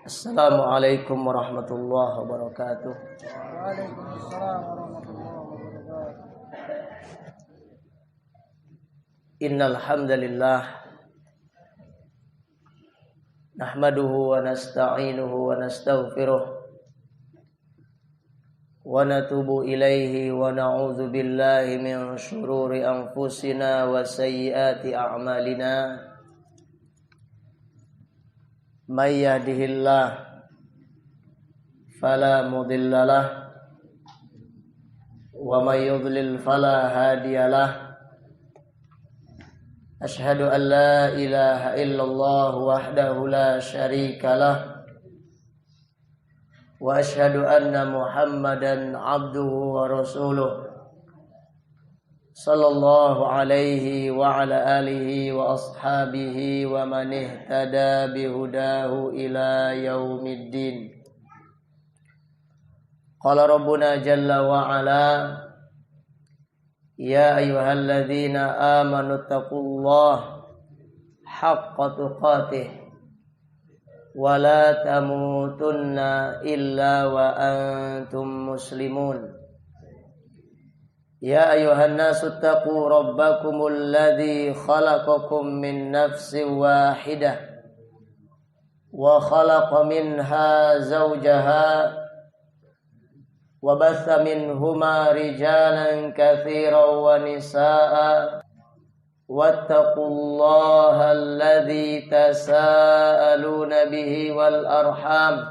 Assalamualaikum warahmatullahi wabarakatuh. Waalaikumsalam warahmatullahi wabarakatuh. Innal hamdalillah nahmaduhu wa nasta'inuhu wa nastaghfiruh wa natubu ilaihi wa na'udzu billahi min shururi anfusina wa sayyiati a'malina. May yahdihillah fala mudhillalah wa may yudlil fala hadiyalah. Ashhadu an la ilaha illallah wahdahu la syarikalah wa ashhadu anna Muhammadan abduhu wa rasuluh sallallahu alaihi wa ala alihi wa ashabihi wa man ihtada bihudahu ila yaumiddin. Qala rabbuna jalla wa ala ya ayyuhalladzina amanu taqullaha haqqa tuqatih wa la tamutunna illa wa antum muslimun. Ya ayyuhan nasu taqu rabbakumul ladzi khalaqakum min nafsin wahidah wa khalaqa minha zawjaha wa batha minhuma rijalan katsiran wa nisaa'a wattaqullaha alladzi tasaaluna bihi wal arham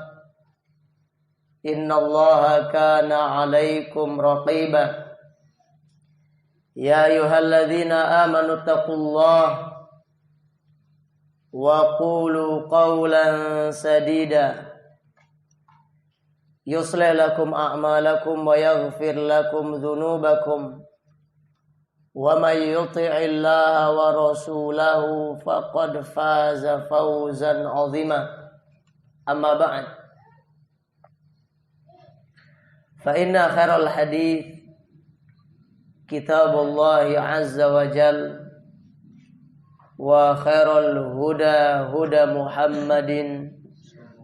innallaha kana 'alaikum raqiba. Ya ayyuhalladzina amanu taqullaha wa qulu qawlan sadida yuslih lakum a'malakum wa yaghfir lakum dhunubakum wa may yuti'illaha wa rasulahu faqad faza fawzan 'azima. Amma ba'd, fa inna khairal hadits Kitabullahi azza wa jal wa khairul huda huda Muhammadin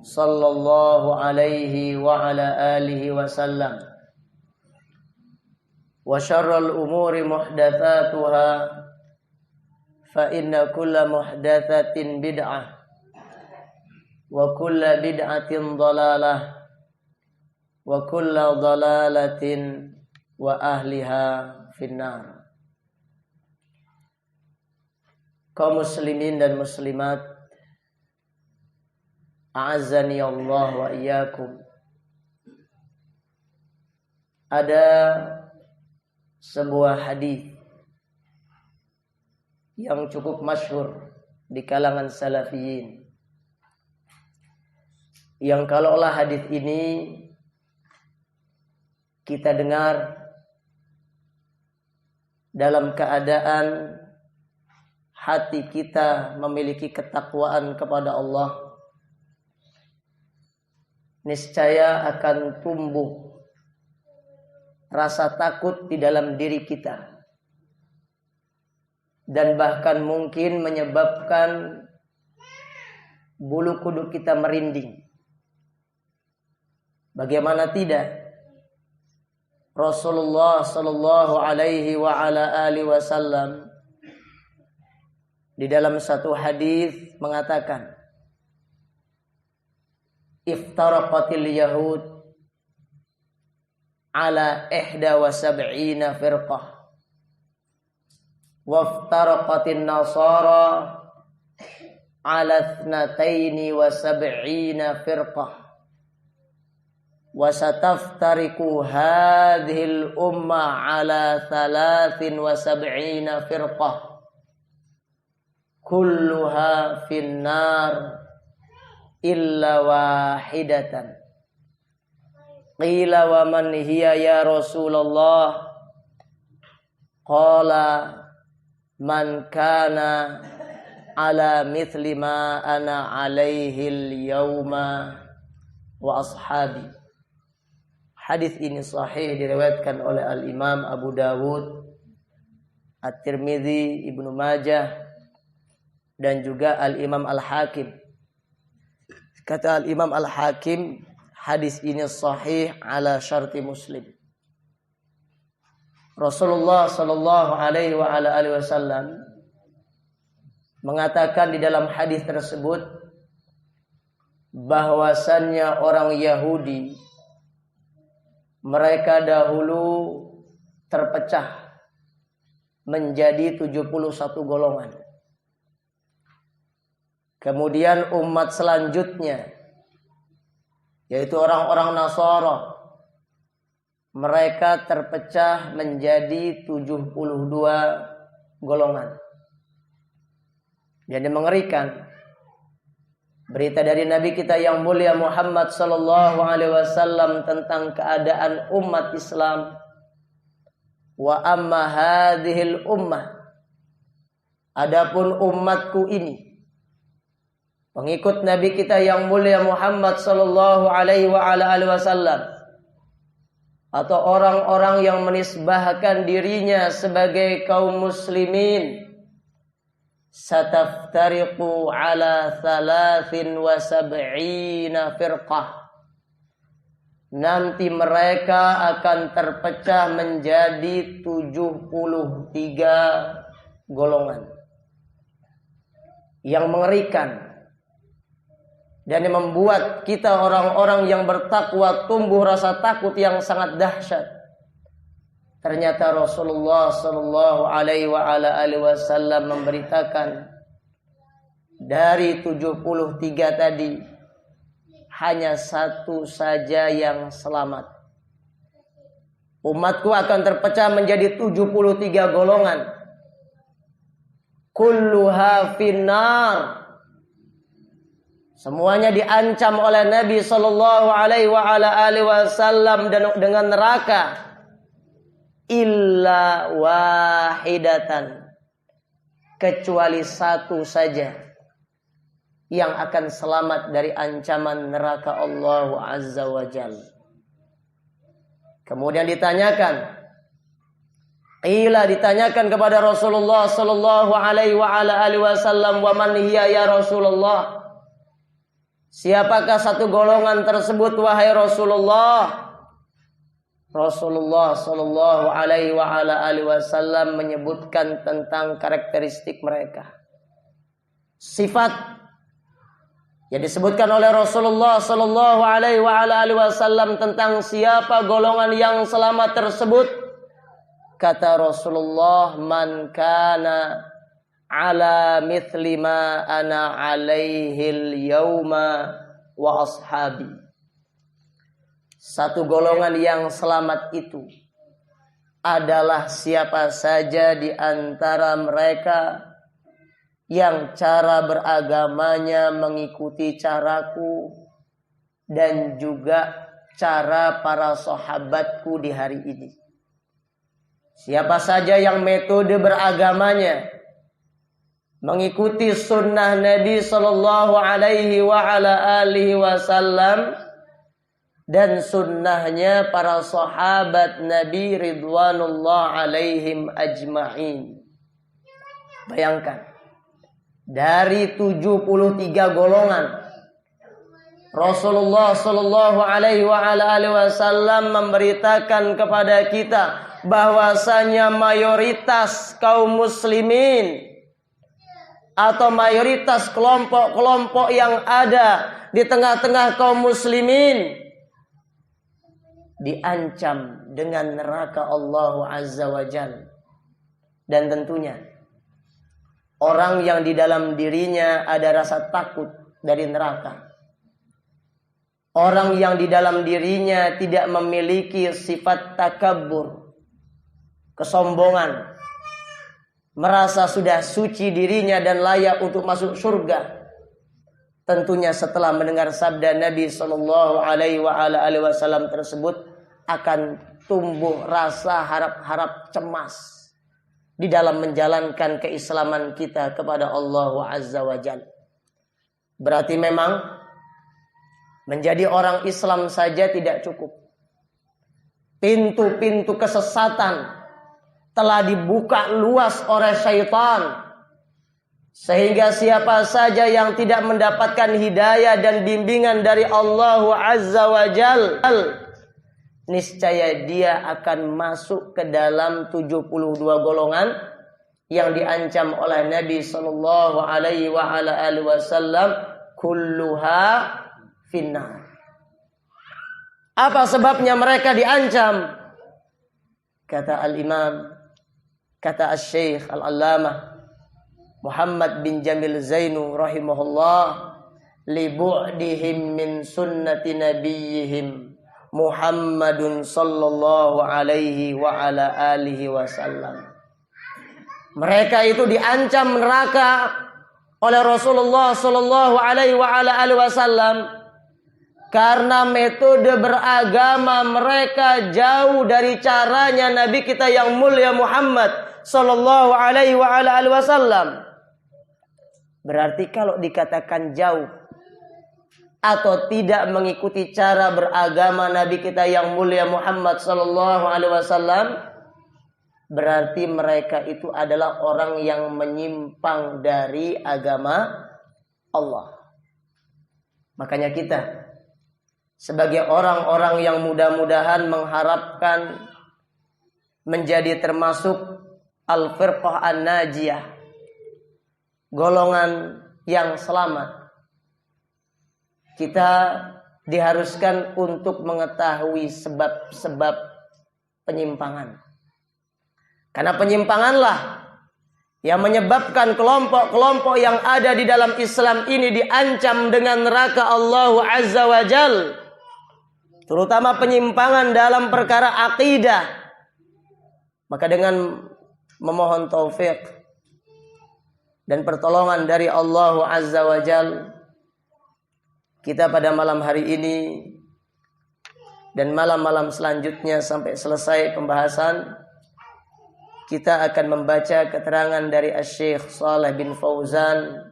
sallallahu alaihi wa ala alihi wa sallam wa syarrul umuri muhdatsatuha fa inna kulla muhdatsatin bid'ah wa kulla bid'atin dhalalah wa kulla dhalalatin wa ahliha finnar. Kaum muslimin dan muslimat, a'azzani Allah wa iyyakum. Ada sebuah hadis yang cukup masyhur di kalangan salafiyin, yang kalaulah hadis ini kita dengar dalam keadaan hati kita memiliki ketakwaan kepada Allah, niscaya akan tumbuh rasa takut di dalam diri kita, dan bahkan mungkin menyebabkan bulu kuduk kita merinding. Bagaimana tidak? Rasulullah sallallahu alaihi wa ala alihi wasallam di dalam satu hadis mengatakan, iftaraqatil yahud ala 71 firqah wa iftaraqatin nasara ala 72 firqah wa sataftariqu hadhil umma ala 73 firqah kulluha finnar illa wahidatan. Qila wa man hiya ya Rasulullah? Qala man kana ala mithli ma ana alaihi al-yawma wa ashabi. Hadis ini sahih diriwayatkan oleh Al-Imam Abu Dawud, At-Tirmidzi, Ibnu Majah, dan juga Al-Imam Al-Hakim. Kata Imam Al-Hakim, hadis ini sahih ala syarti Muslim. Rasulullah sallallahu alaihi wasallam mengatakan di dalam hadis tersebut bahwasannya orang Yahudi mereka dahulu terpecah menjadi 71 golongan. Kemudian umat selanjutnya, yaitu orang-orang Nasara, mereka terpecah menjadi 72 golongan. Jadi mengerikan. Berita dari Nabi kita yang mulia Muhammad sallallahu alaihi wasallam tentang keadaan umat Islam. Wa amma hadhil ummah, adapun umatku ini, pengikut Nabi kita yang mulia Muhammad sallallahu alaihi wasallam, atau orang-orang yang menisbahkan dirinya sebagai kaum muslimin, sataftariqu ala 73 firqah. Nanti mereka akan terpecah menjadi 73 golongan. Yang mengerikan dan yang membuat kita orang-orang yang bertakwa tumbuh rasa takut yang sangat dahsyat. Ternyata Rasulullah sallallahu alaihi wasallam memberitakan dari 73 tadi hanya satu saja yang selamat. Umatku akan terpecah menjadi 73 golongan. Kulluha finnar. Semuanya diancam oleh Nabi sallallahu alaihi wasallam dengan neraka. Illa wahidatan, kecuali satu saja yang akan selamat dari ancaman neraka Allah Azza wa Jalla. Kemudian ditanyakan kepada Rasulullah sallallahu alaihi wasallam, wa man hiya ya Rasulullah? Siapakah satu golongan tersebut wahai Rasulullah? Rasulullah sallallahu alaihi wasallam menyebutkan tentang karakteristik mereka. Sifat yang disebutkan oleh Rasulullah sallallahu alaihi wasallam tentang siapa golongan yang selamat tersebut. Kata Rasulullah, man kana ala mithli ma ana alaihil yauma wa ashabi. Satu golongan yang selamat itu adalah siapa saja di antara mereka yang cara beragamanya mengikuti caraku dan juga cara para sahabatku di hari ini. Siapa saja yang metode beragamanya mengikuti sunnah Nabi sallallahu alaihi wasallam dan sunnahnya para sahabat Nabi ridwanullah alaihim ajma'in. Bayangkan, dari 73 golongan Rasulullah sallallahu alaihi wasallam memberitakan kepada kita bahwasanya mayoritas kaum muslimin atau mayoritas kelompok-kelompok yang ada di tengah-tengah kaum muslimin diancam dengan neraka Allah Azza wa Jalla. Dan tentunya orang yang di dalam dirinya ada rasa takut dari neraka, orang yang di dalam dirinya tidak memiliki sifat takabbur, kesombongan, merasa sudah suci dirinya dan layak untuk masuk surga, tentunya setelah mendengar sabda Nabi sallallahu alaihi wasallam tersebut akan tumbuh rasa harap-harap cemas di dalam menjalankan keislaman kita kepada Allah Azza wa Jalla. Berarti memang menjadi orang Islam saja tidak cukup. Pintu-pintu kesesatan telah dibuka luas oleh syaitan Sehingga siapa saja yang tidak mendapatkan hidayah dan bimbingan dari Allah Azza wa Jal, niscaya dia akan masuk ke dalam 72 golongan yang diancam oleh Nabi sallallahu alaihi wasallam, kulluha finnar. Apa sebabnya mereka diancam? Kata al-Imam, kata al-Syekh al-Allamah Muhammad bin Jamil Zainu rahimahullah, li bu'dihim min sunnati nabiyihim Muhammadun sallallahu alaihi wa ala alihi wasallam. Mereka itu diancam neraka oleh Rasulullah sallallahu alaihi wa ala alihi wasallam karena metode beragama mereka jauh dari caranya Nabi kita yang mulia Muhammad sallallahu alaihi wa ala alihi wasallam. Berarti kalau dikatakan jauh atau tidak mengikuti cara beragama Nabi kita yang mulia Muhammad sallallahu alaihi wasallam, berarti mereka itu adalah orang yang menyimpang dari agama Allah. Makanya kita sebagai orang-orang yang mudah-mudahan mengharapkan menjadi termasuk al-firqah an-najiyah, golongan yang selamat, kita diharuskan untuk mengetahui sebab-sebab penyimpangan. Karena penyimpanganlah yang menyebabkan kelompok-kelompok yang ada di dalam Islam ini diancam dengan neraka Allah Azza wa Jal. Terutama penyimpangan dalam perkara akidah. Maka dengan memohon taufik dan pertolongan dari Allah Azza wa Jal, kita pada malam hari ini dan malam-malam selanjutnya sampai selesai pembahasan, kita akan membaca keterangan dari Syekh Shalih bin Fauzan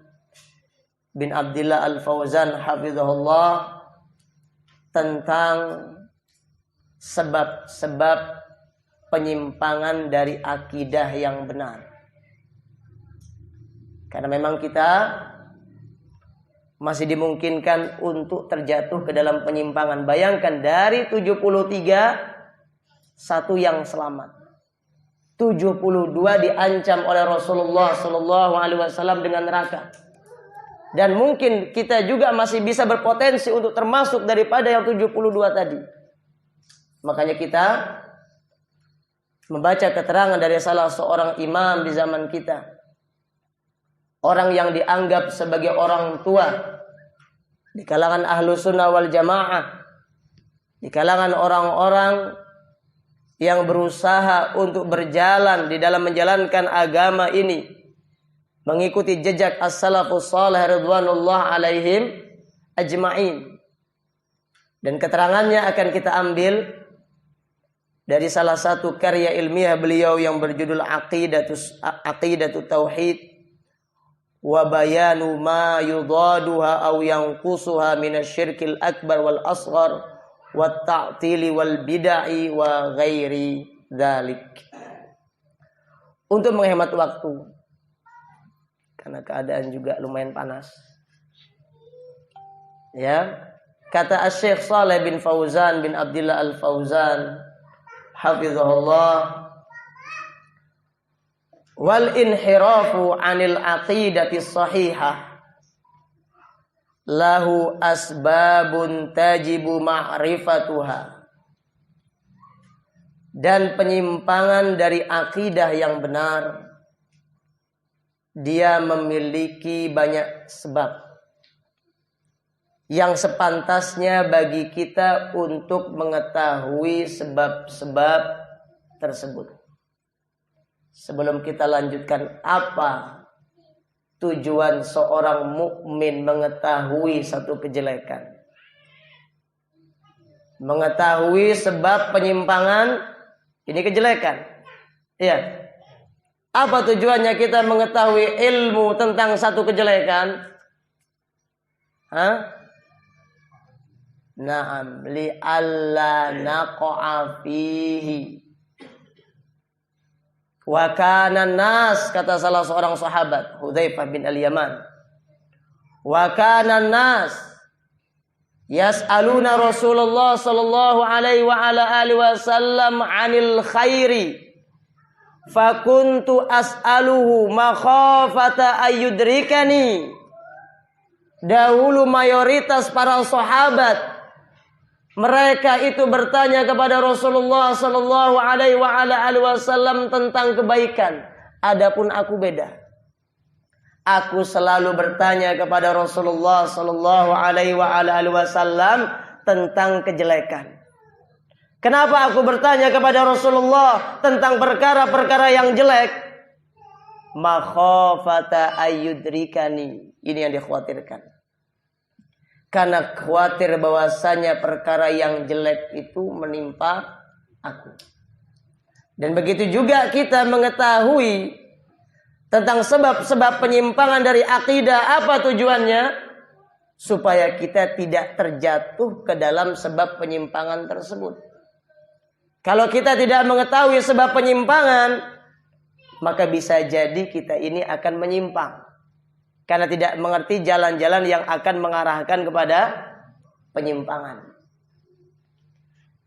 bin Abdullah Al-Fauzan hafizahullah tentang sebab-sebab penyimpangan dari akidah yang benar. Karena memang kita masih dimungkinkan untuk terjatuh ke dalam penyimpangan. Bayangkan dari 73 satu yang selamat. 72 diancam oleh Rasulullah sallallahu alaihi wasallam dengan neraka. Dan mungkin kita juga masih bisa berpotensi untuk termasuk daripada yang 72 tadi. Makanya kita membaca keterangan dari salah seorang imam di zaman kita. Orang yang dianggap sebagai orang tua di kalangan ahlu sunnah wal jamaah, di kalangan orang-orang yang berusaha untuk berjalan di dalam menjalankan agama ini, mengikuti jejak as-salafus salih ridwanullah alaihim ajma'in. Dan keterangannya akan kita ambil dari salah satu karya ilmiah beliau yang berjudul Aqidatut Tauhid wa bayanu ma yudaduha aw yanqusuha minasyirkil akbar wal asghar wat ta'tili wal bid'ah wa ghairi dzalik. Untuk menghemat waktu karena keadaan juga lumayan panas, ya, kata Syekh Shalih bin Fauzan bin Abdullah Al-Fauzan hafizahullah, wal inhirafu 'anil aqidati shahihah lahu asbabun tajibu ma'rifatuha. Dan penyimpangan dari akidah yang benar, dia memiliki banyak sebab yang sepantasnya bagi kita untuk mengetahui sebab-sebab tersebut. Sebelum kita lanjutkan, apa tujuan seorang mukmin mengetahui satu kejelekan? Mengetahui sebab penyimpangan ini kejelekan. Iya. Apa tujuannya kita mengetahui ilmu tentang satu kejelekan? Naam, li alla naqa'a fihi Wa kana nas, kata salah seorang sahabat, Hudzaifah bin Al-Yaman. Wa kana nas yas'aluna Rasulullah sallallahu alaihi wa ala alihi wasallam 'anil khairi. Fakuntu as'aluhu makhafata ayyudrikani. Dahulu mayoritas para sahabat mereka itu bertanya kepada Rasulullah sallallahu alaihi wasallam tentang kebaikan. Adapun aku beda. Aku selalu bertanya kepada Rasulullah sallallahu alaihi wasallam tentang kejelekan. Kenapa aku bertanya kepada Rasulullah tentang perkara-perkara yang jelek? Makhafata ayyudrikani. Ini yang dikhawatirkan. Karena khawatir bahwasanya perkara yang jelek itu menimpa aku. Dan begitu juga kita mengetahui tentang sebab-sebab penyimpangan dari akidah. Apa tujuannya? Supaya kita tidak terjatuh ke dalam sebab penyimpangan tersebut. Kalau kita tidak mengetahui sebab penyimpangan, maka bisa jadi kita ini akan menyimpang. Karena tidak mengerti jalan-jalan yang akan mengarahkan kepada penyimpangan.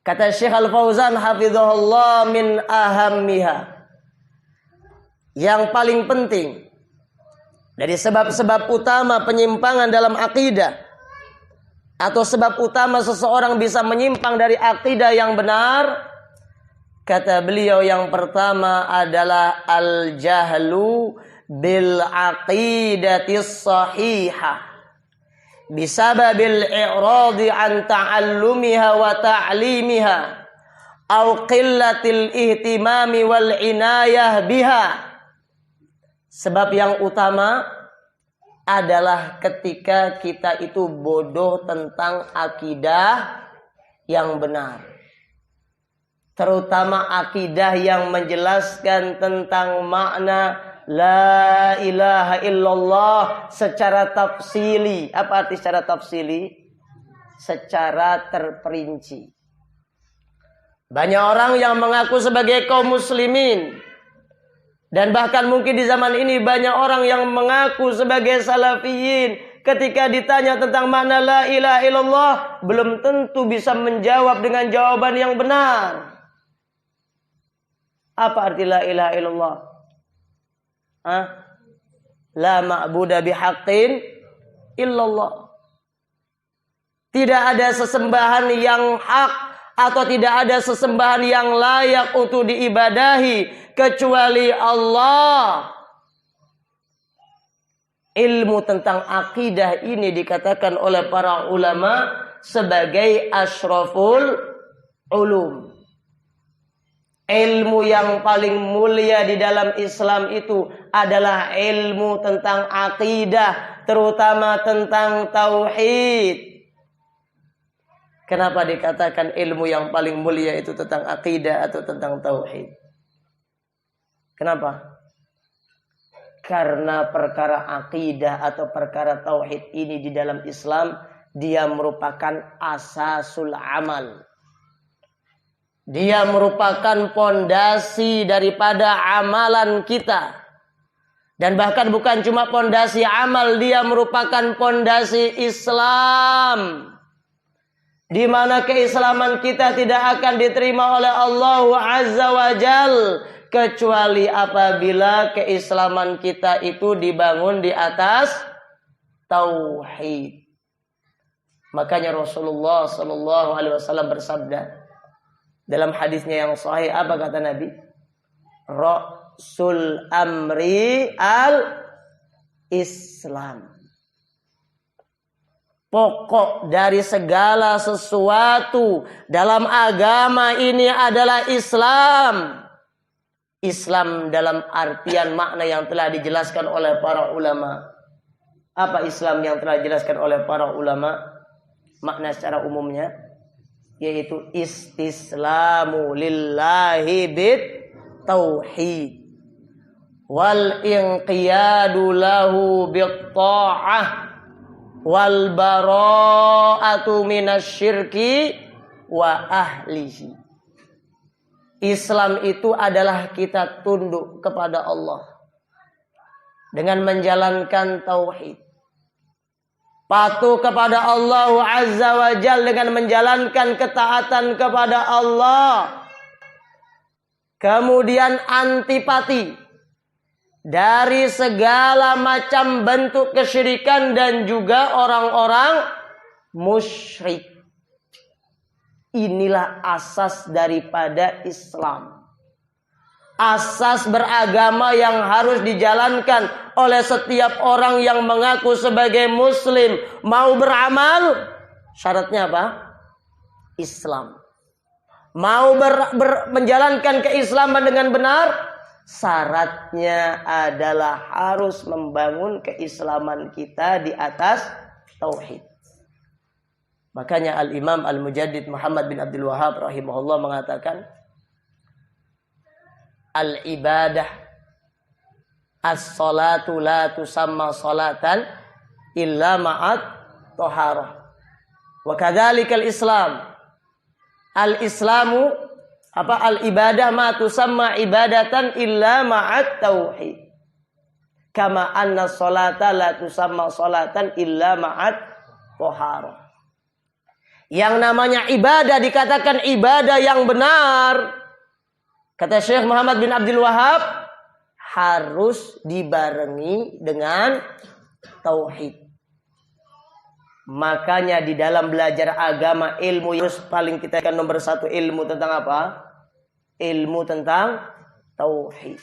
Kata Syekh Al-Fauzan hafizahullah, min ahammiha, yang paling penting dari sebab-sebab utama penyimpangan dalam akidah, atau sebab utama seseorang bisa menyimpang dari akidah yang benar, kata beliau yang pertama adalah al-jahlu bil aqidatis sahihah bisababil i'radi an ta'allumiha wa ta'limiha aw qillatil ihtimami wal inayah biha. Sebab yang utama adalah ketika kita itu bodoh tentang akidah yang benar, terutama akidah yang menjelaskan tentang makna la ilaha illallah secara tafsili. Apa arti secara tafsili? Secara terperinci. Banyak orang yang mengaku sebagai kaum muslimin, dan bahkan mungkin di zaman ini banyak orang yang mengaku sebagai salafiyin. Ketika ditanya tentang makna la ilaha illallah, belum tentu bisa menjawab dengan jawaban yang benar. Apa arti la ilaha illallah? La ma'buda bihaqqin illallah. Tidak ada sesembahan yang hak atau tidak ada sesembahan yang layak untuk diibadahi kecuali Allah. Ilmu tentang akidah ini dikatakan oleh para ulama sebagai asyraful ulum. Ilmu yang paling mulia di dalam Islam itu adalah ilmu tentang akidah, terutama tentang tauhid. Kenapa dikatakan ilmu yang paling mulia itu tentang akidah atau tentang tauhid? Kenapa? Karena perkara akidah atau perkara tauhid ini di dalam Islam, dia merupakan asasul amal. Dia merupakan pondasi daripada amalan kita. Dan bahkan bukan cuma pondasi amal, dia merupakan pondasi Islam. Di mana keislaman kita tidak akan diterima oleh Allah Azza wa Jal kecuali apabila keislaman kita itu dibangun di atas tauhid. Makanya Rasulullah sallallahu alaihi wasallam bersabda dalam hadisnya yang sahih, apa kata Nabi? Rasul amri al-Islam. Pokok dari segala sesuatu dalam agama ini adalah Islam. Islam dalam artian makna yang telah dijelaskan oleh para ulama. Apa Islam yang telah dijelaskan oleh para ulama? Makna secara umumnya yaitu istislamu lillahi bit tauhid wal inqiyadu lahu bit ta'ah wal bara'atu minasyirki wa ahlihi. Islam itu adalah kita tunduk kepada Allah dengan menjalankan tauhid. Patuh kepada Allah Azza wa Jalla dengan menjalankan ketaatan kepada Allah. Kemudian antipati dari segala macam bentuk kesyirikan dan juga orang-orang musyrik. Inilah asas daripada Islam. Asas beragama yang harus dijalankan oleh setiap orang yang mengaku sebagai muslim. Mau beramal, syaratnya apa? Islam. Mau menjalankan keislaman dengan benar, syaratnya adalah harus membangun keislaman kita di atas tauhid. Makanya Al-Imam Al-Mujaddid Muhammad bin Abdul Wahhab rahimahullah mengatakan, al-ibadah as-salatu la tusamma salatan illa ma'at taharah. Wa kadzalika al-islam. Al-islamu al-ibadah ma tusamma ibadatan illa ma'at tauhid. Kama anna salata la tusamma salatan illa ma'at taharah. Yang namanya ibadah dikatakan ibadah yang benar, kata Syekh Muhammad bin Abdul Wahhab, harus dibarengi dengan tauhid. Makanya di dalam belajar agama, ilmu yang paling kita akan nomor satu, ilmu tentang apa? Ilmu tentang tauhid.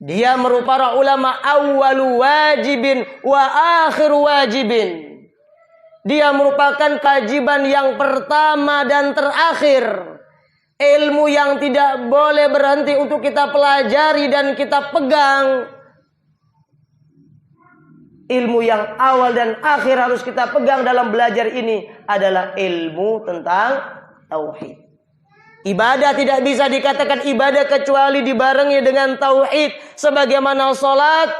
Dia merupakan ulama awwalu wajibin wa akhiru wajibin. Dia merupakan kewajiban yang pertama dan terakhir. Ilmu yang tidak boleh berhenti untuk kita pelajari dan kita pegang. Ilmu yang awal dan akhir harus kita pegang dalam belajar ini adalah ilmu tentang tauhid. Ibadah tidak bisa dikatakan ibadah kecuali dibarengi dengan tauhid. Sebagaimana sholat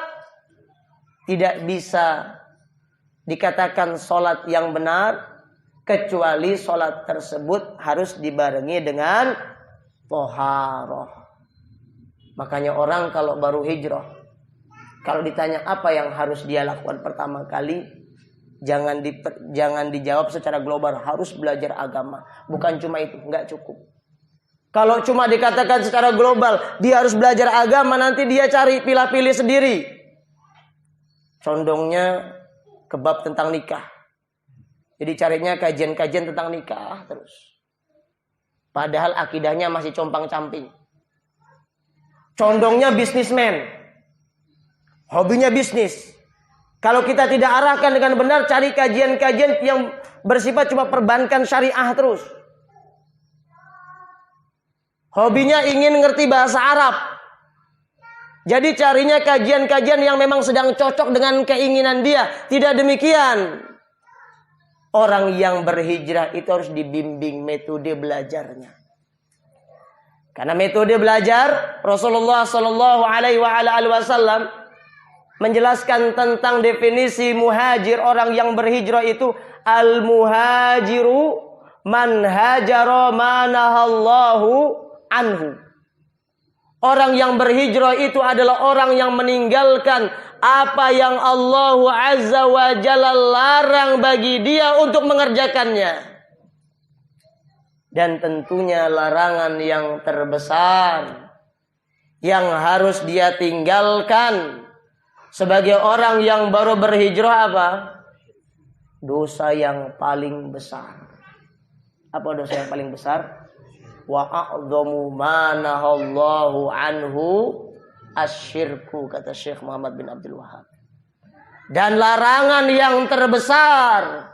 tidak bisa dikatakan sholat yang benar kecuali sholat tersebut harus dibarengi dengan toharoh. Makanya orang kalau baru hijrah, kalau ditanya apa yang harus dia lakukan pertama kali, jangan dijawab secara global, harus belajar agama. Bukan cuma itu, nggak cukup. Kalau cuma dikatakan secara global dia harus belajar agama, nanti dia cari pilih-pilih sendiri. Condongnya kebab tentang nikah. Jadi carinya kajian-kajian tentang nikah terus. Padahal akidahnya masih compang-camping. Condongnya bisnismen. Hobinya bisnis. Kalau kita tidak arahkan dengan benar, cari kajian-kajian yang bersifat cuma perbankan syariah terus. Hobinya ingin ngerti bahasa Arab. Jadi carinya kajian-kajian yang memang sedang cocok dengan keinginan dia. Tidak demikian. Orang yang berhijrah itu harus dibimbing metode belajarnya. Karena metode belajar Rasulullah Sallallahu Alaihi Wasallam menjelaskan tentang definisi muhajir, orang yang berhijrah itu al-muhajiru man hajara manahallahu anhu. Orang yang berhijrah itu adalah orang yang meninggalkan apa yang Allah Azza wa Jalla larang bagi dia untuk mengerjakannya. Dan tentunya larangan yang terbesar yang harus dia tinggalkan sebagai orang yang baru berhijrah apa? Dosa yang paling besar. Apa dosa yang paling besar? Wa a'dhamu ma nahallahu anhu asyirku, kata Syekh Muhammad bin Abdul Wahhab. Dan larangan yang terbesar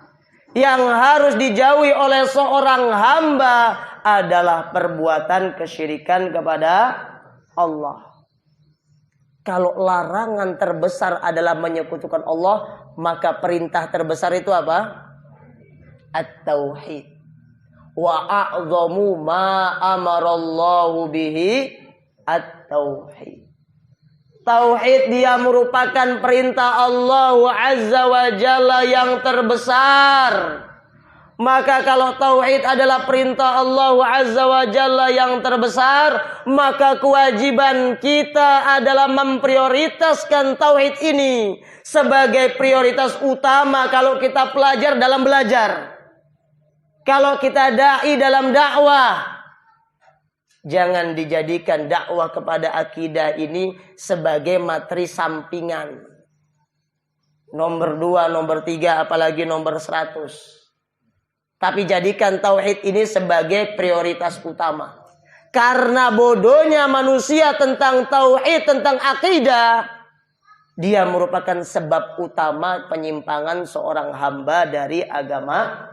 yang harus dijauhi oleh seorang hamba adalah perbuatan kesyirikan kepada Allah. Kalau larangan terbesar adalah menyekutukan Allah, maka perintah terbesar itu apa? At-tauhid. Wa a'dhamu ma amarallahu bihi at-tauhid. Tauhid dia merupakan perintah Allah Azza wa Jalla yang terbesar. Maka kalau tauhid adalah perintah Allah Azza wa Jalla yang terbesar, maka kewajiban kita adalah memprioritaskan tauhid ini sebagai prioritas utama kalau kita pelajar dalam belajar. Kalau kita dai dalam dakwah, jangan dijadikan dakwah kepada akidah ini sebagai materi sampingan. Nomor 2, nomor 3, apalagi nomor 100. Tapi jadikan tauhid ini sebagai prioritas utama. Karena bodohnya manusia tentang tauhid, tentang akidah, dia merupakan sebab utama penyimpangan seorang hamba dari agama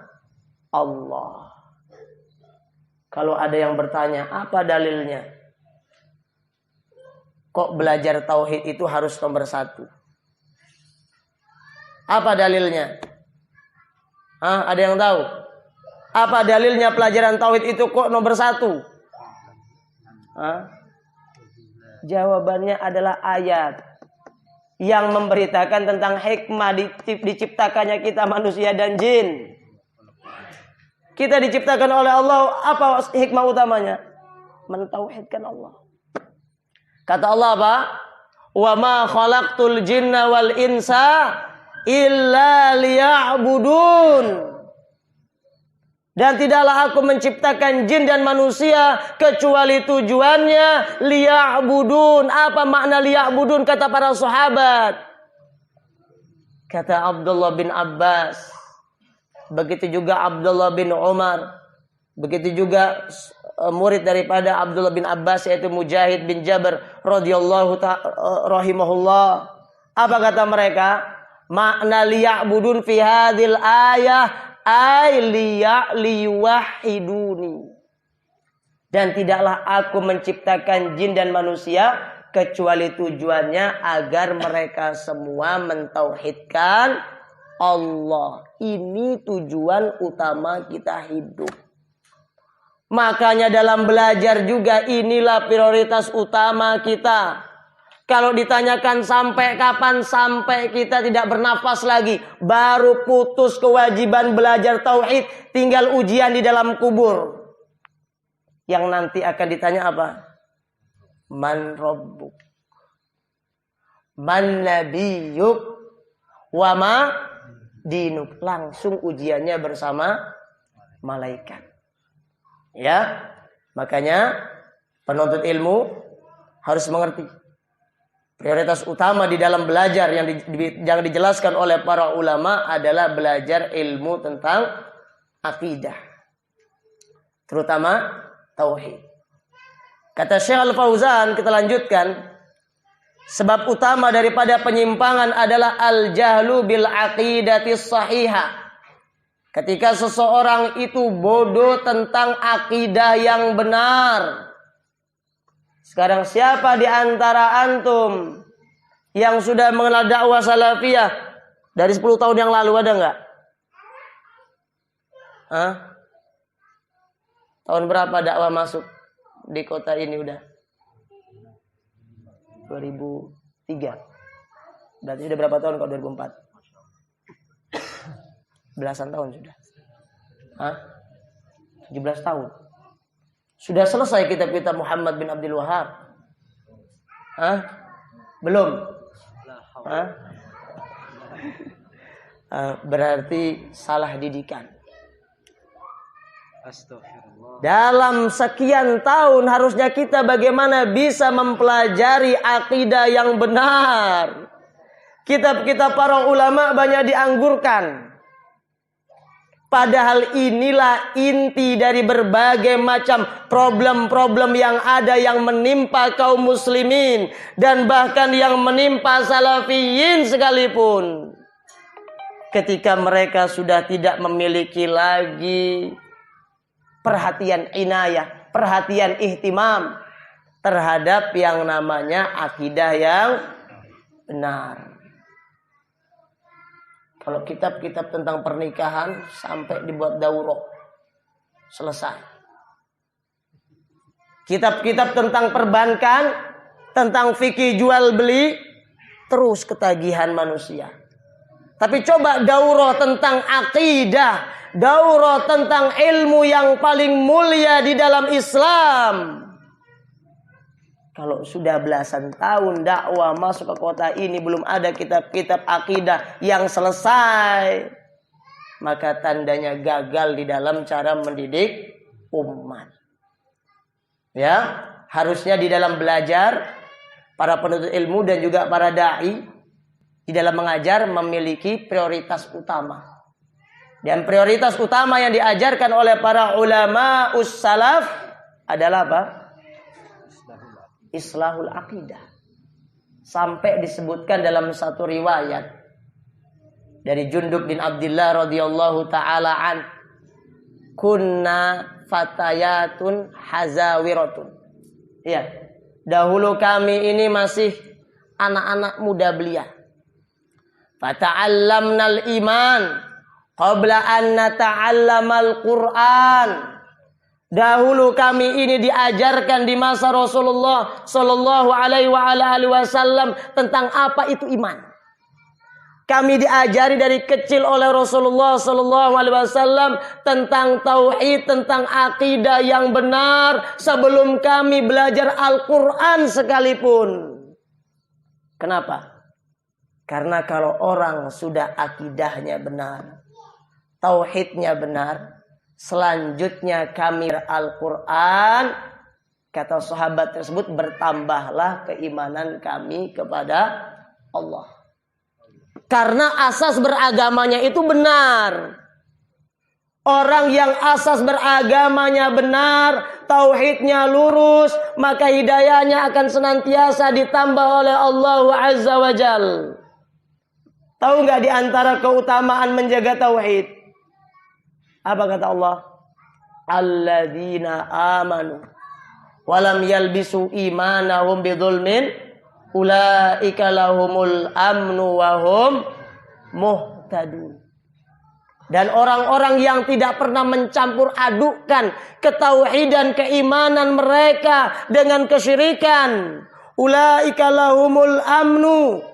Allah. Kalau ada yang bertanya, apa dalilnya? Kok belajar tauhid itu harus nomor 1? Apa dalilnya? Ada yang tahu? Apa dalilnya pelajaran tauhid itu kok nomor 1? Jawabannya adalah ayat yang memberitakan tentang hikmah diciptakannya kita manusia dan jin. Kita diciptakan oleh Allah, apa hikmah utamanya? Mentauhidkan Allah. Kata Allah apa? Wa ma khalaqtul jinna wal insa illa liya'budun. Dan tidaklah aku menciptakan jin dan manusia kecuali tujuannya liya'budun. Apa makna liya'budun kata para sahabat? Kata Abdullah bin Abbas. Begitu juga Abdullah bin Umar. Begitu juga murid daripada Abdullah bin Abbas yaitu Mujahid bin Jabir radhiyallahu rahimahullah. Apa kata mereka? Makna liya'budun fi hadhil ayah liwahiduni. Dan tidaklah aku menciptakan jin dan manusia kecuali tujuannya agar mereka semua mentauhidkan Allah. Ini tujuan utama kita hidup. Makanya dalam belajar juga inilah prioritas utama kita. Kalau ditanyakan sampai kapan, sampai kita tidak bernafas lagi, baru putus kewajiban belajar tauhid, tinggal ujian di dalam kubur. Yang nanti akan ditanya apa? Man rabbuk, man nabiyuk, wa ma dinuk. Langsung ujiannya bersama malaikat. Ya, makanya penuntut ilmu harus mengerti. Prioritas utama di dalam belajar yang dijelaskan oleh para ulama adalah belajar ilmu tentang akidah. Terutama tauhid. Kata Syekh Al-Fauzan, kita lanjutkan. Sebab utama daripada penyimpangan adalah al-jahlu bil aqidatis sahihah. Ketika seseorang itu bodoh tentang akidah yang benar. Sekarang siapa di antara antum yang sudah mengenal dakwah salafiyah dari 10 tahun yang lalu, ada enggak? Tahun berapa dakwah masuk di kota ini udah? 2003. Berarti sudah berapa tahun kalau 2004? Belasan tahun sudah. 17 tahun. Sudah selesai kitab-kitab Muhammad bin Abdul Wahab? Belum? Berarti salah didikan. Dalam sekian tahun harusnya kita bagaimana bisa mempelajari akidah yang benar. Kitab-kitab para ulama banyak dianggurkan. Padahal inilah inti dari berbagai macam problem-problem yang ada yang menimpa kaum muslimin. Dan bahkan yang menimpa salafiyin sekalipun. Ketika mereka sudah tidak memiliki lagi perhatian inayah, perhatian ihtimam terhadap yang namanya akidah yang benar. Kalau kitab-kitab tentang pernikahan sampai dibuat daurah, selesai. Kitab-kitab tentang perbankan, tentang fikih jual beli, terus ketagihan manusia. Tapi coba daurah tentang akidah, daurah tentang ilmu yang paling mulia di dalam Islam. Kalau sudah belasan tahun dakwah masuk ke kota ini belum ada kitab-kitab akidah yang selesai, maka tandanya gagal di dalam cara mendidik umat. Ya, harusnya di dalam belajar para penuntut ilmu dan juga para dai di dalam mengajar memiliki prioritas utama. Dan prioritas utama yang diajarkan oleh para ulama ussalaf adalah apa? Islahul aqidah. Sampai disebutkan dalam satu riwayat dari Jundub bin Abdullah radhiyallahu taala an, kunna fatayatun hazawiratun. Iya, dahulu kami ini masih anak-anak muda belia. Fata'allamnal iman qabla an nata'allamal Qur'an. Dahulu kami ini diajarkan di masa Rasulullah sallallahu alaihi wasallam tentang apa itu iman. Kami diajari dari kecil oleh Rasulullah sallallahu alaihi wasallam tentang tauhid, tentang akidah yang benar sebelum kami belajar Al-Qur'an sekalipun. Kenapa? Karena kalau orang sudah akidahnya benar, tauhidnya benar, selanjutnya kami Al-Quran, kata sahabat tersebut, bertambahlah keimanan kami kepada Allah. Karena asas beragamanya itu benar. Orang yang asas beragamanya benar, tauhidnya lurus, maka hidayahnya akan senantiasa ditambah oleh Allah Azza wa Jal. Tahu nggak di antara keutamaan menjaga tauhid? Apa kata Allah? Alladzina amanu walam yalbisu imanahum bidzulmin ulaika lahumul amnu wa hum muhtadun. Dan orang-orang yang tidak pernah mencampur adukkan ketauhidan keimanan mereka dengan kesyirikan, ulaika lahumul amnu.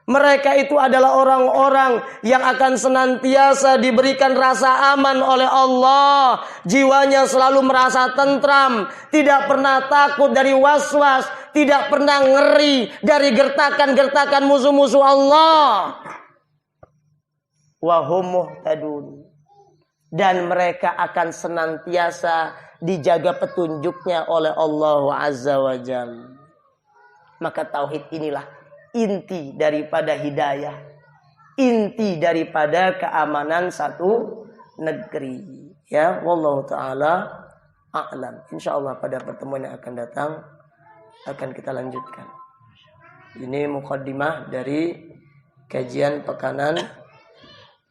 Mereka itu adalah orang-orang yang akan senantiasa diberikan rasa aman oleh Allah. Jiwanya selalu merasa tentram, tidak pernah takut dari was-was, tidak pernah ngeri dari gertakan-gertakan musuh-musuh Allah. Wa hum muhtadun. Dan mereka akan senantiasa dijaga petunjuknya oleh Allah Azza wa Jalla. Maka tauhid inilah inti daripada hidayah, inti daripada keamanan satu negeri. Ya, wallahu taala a'lam. Insyaallah pada pertemuan yang akan datang akan kita lanjutkan. Ini muqaddimah dari kajian pekanan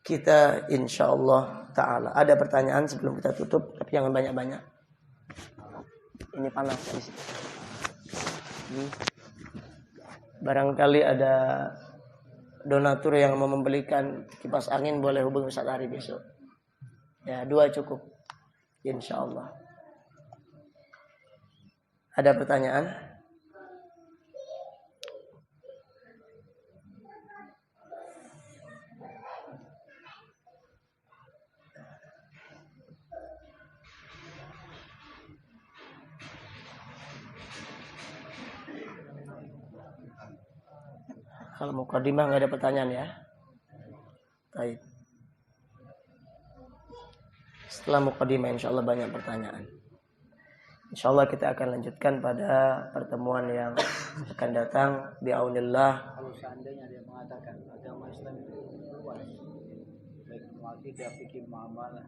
kita insyaallah taala. Ada pertanyaan sebelum kita tutup, tapi jangan banyak-banyak. Ini panas di sini. Barangkali ada donatur yang mau membelikan kipas angin, boleh hubungi Ustaz Ari besok. Ya, 2 cukup. Insyaallah. Ada pertanyaan? Kalau mukadimah nggak ada pertanyaan ya. Baik. Setelah mukadimah insyaallah banyak pertanyaan. Insyaallah kita akan lanjutkan pada pertemuan yang akan datang biaunillah. Kalau seandainya dia mengatakan agama Islam itu luas, baik akidah, fikih, muamalah.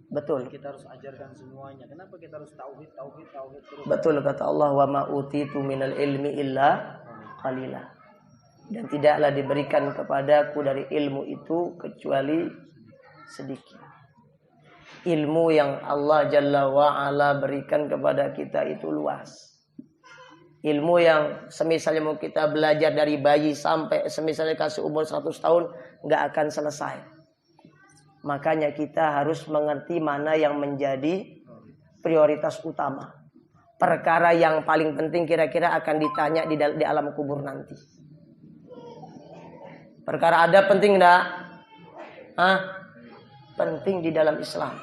Betul. Kita harus ajarkan semuanya. Kenapa kita harus tauhid terus? Betul kata Allah, wa ma utitu minal ilmi illa qalila. Dan tidaklah diberikan kepadaku dari ilmu itu kecuali sedikit. Ilmu yang Allah Jalla wa'ala berikan kepada kita itu luas. Ilmu yang semisalnya mau kita belajar dari bayi sampai semisalnya kasih umur 100 tahun nggak akan selesai. Makanya kita harus mengerti mana yang menjadi prioritas utama. Perkara yang paling penting kira-kira akan ditanya di alam kubur nanti. Perkara ada penting enggak? penting di dalam Islam.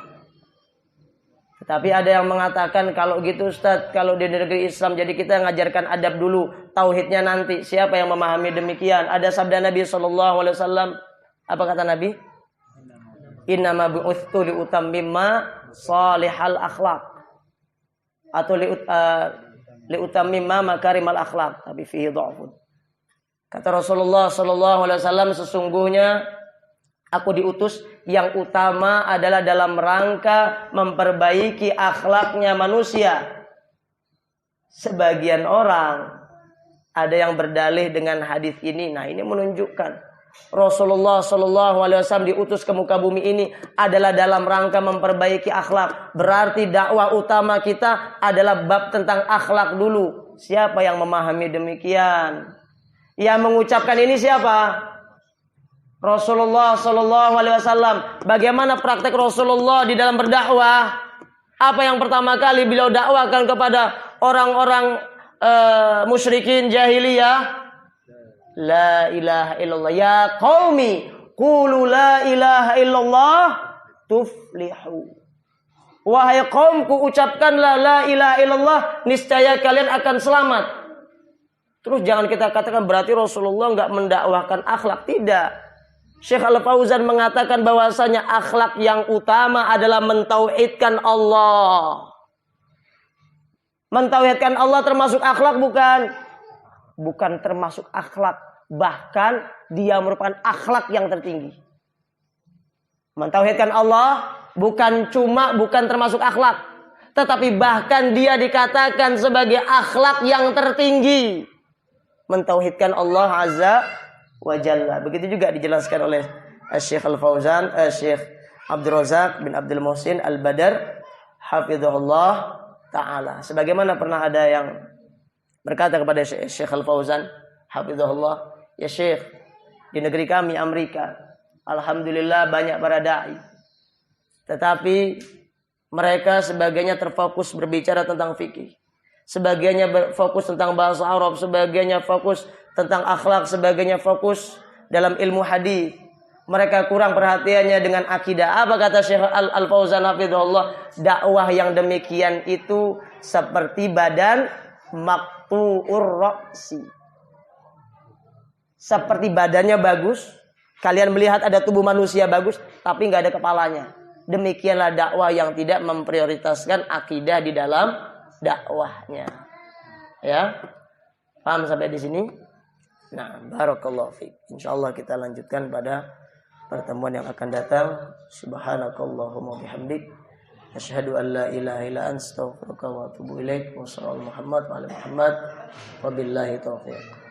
Tapi ada yang mengatakan kalau gitu Ustadz, kalau di negeri Islam jadi kita ngajarkan adab dulu, tauhidnya nanti. Siapa yang memahami demikian? Ada sabda Nabi SAW. Apa kata Nabi? Innama bu'uthtu liutammimma salihal akhlaq. Atau liutammimma makarimal akhlaq. Tapi fihi dha'fun. Kata Rasulullah SAW, sesungguhnya aku diutus yang utama adalah dalam rangka memperbaiki akhlaknya manusia. Sebagian orang ada yang berdalih dengan hadis ini. Nah, ini menunjukkan Rasulullah SAW diutus ke muka bumi ini adalah dalam rangka memperbaiki akhlak. Berarti dakwah utama kita adalah bab tentang akhlak dulu. Siapa yang memahami demikian? Yang mengucapkan ini siapa? Rasulullah SAW. Bagaimana praktek Rasulullah di dalam berdakwah? Apa yang pertama kali beliau dakwakan kepada orang-orang musyrikin jahiliyah? La ilaha illallah. Ya qaumi, qulu la ilaha illallah tuflihu. Wahai kaumku, ucapkanlah la ilaha illallah, niscaya kalian akan selamat. Terus jangan kita katakan berarti Rasulullah enggak mendakwahkan akhlak. Tidak. Syekh Al-Fauzan mengatakan bahwasanya akhlak yang utama adalah mentauhidkan Allah. Mentauhidkan Allah termasuk akhlak bukan? Bukan termasuk akhlak. Bahkan dia merupakan akhlak yang tertinggi. Mentauhidkan Allah bukan termasuk akhlak. Tetapi bahkan dia dikatakan sebagai akhlak yang tertinggi. Mentauhidkan Allah Azza wa Jalla. Begitu juga dijelaskan oleh Syekh Al-Fauzan, Syekh Abdul Razak bin Abdul Muhsin Al-Badar hafizahullah ta'ala. Sebagaimana pernah ada yang berkata kepada Syekh Al-Fauzan hafizahullah, ya Syekh, di negeri kami Amerika alhamdulillah banyak para dai, tetapi mereka sebagiannya terfokus berbicara tentang fikih, sebagiannya fokus tentang bahasa Arab, sebagiannya fokus tentang akhlak, sebagiannya fokus dalam ilmu hadis. Mereka kurang perhatiannya dengan akidah. Apa kata Syekh Al-Fauzan hafizahullah? Dakwah yang demikian itu seperti badan maqtu'ur ra'si. Seperti badannya bagus, kalian melihat ada tubuh manusia bagus, tapi nggak ada kepalanya. Demikianlah dakwah yang tidak memprioritaskan akidah di dalam dakwahnya. Ya, paham sampai di sini? Nah, barakallahu fiik. Insyaallah kita lanjutkan pada pertemuan yang akan datang. Subhanakallahumma bihamdik, asyhadu an la ilaha illa anta, astaghfiruka wa atubu ilaik. Wassallallahu Muhammad wa ala Muhammad. Wabillahi taufiq.